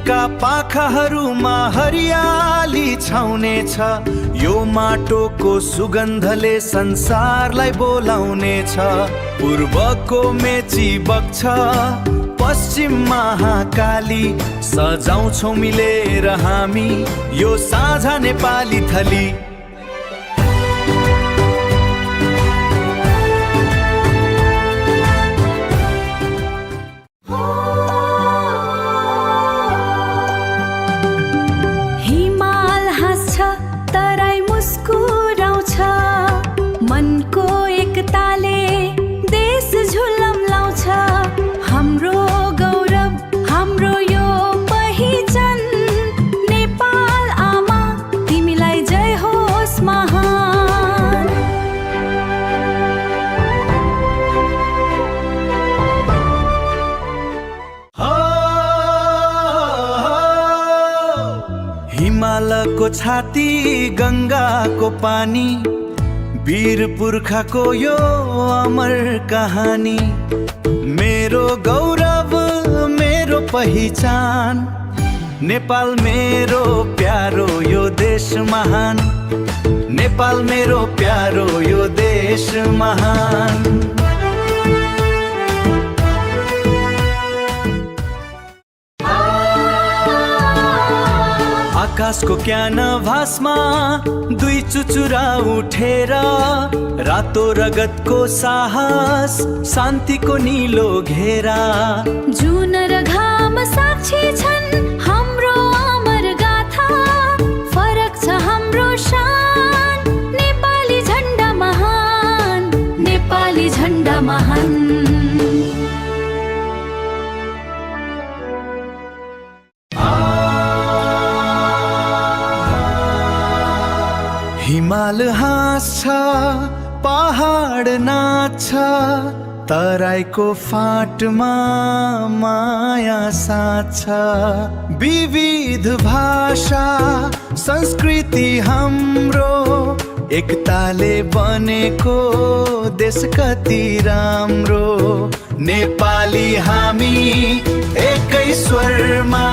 फुलका पाखाहरूमा हरियाली छाउनेछ। यो माटोको सुगन्धले संसारलाई बोलाउनेछ। पूर्वको मेची बग्छ, पश्चिम महाकाली, सजाउँछौ मिलेर हामी यो साझा नेपाली थली। हिमाल हाँस्छ, तराई मुस्कुराउँछ, मनको एकताले देश झुलम्लाउँछ। हाम्रो गौरव, हाम्रो यो पहिचान, नेपाल आमा तिमीलाई जय होस् महान। हिमालको छाती, गङ्गाको पानी, वीर पुर्खाको यो अमर कहानी। मेरो गौरव, मेरो पहिचान, नेपाल मेरो प्यारो यो देश महान। नेपाल मेरो प्यारो यो देश महान। आकाशको क्यानभासमा दुई चुचुरा उठेर, रातो रगतको साहस, शान्तिको निलो घेरा। जुन र घाम साक्षी छन् हाम्रो अमर गाथा, फरक छ हाम्रो शान। नेपाली झण्डा महान, नेपाली झण्डा महान। हिमाल हाँस्छ, पहाड नाच्छ, तराईको फाटमा माया साँच्छ। विविध भाषा संस्कृति हाम्रो, एकताले बनेको देश कति राम्रो। नेपाली हामी एकै स्वरमा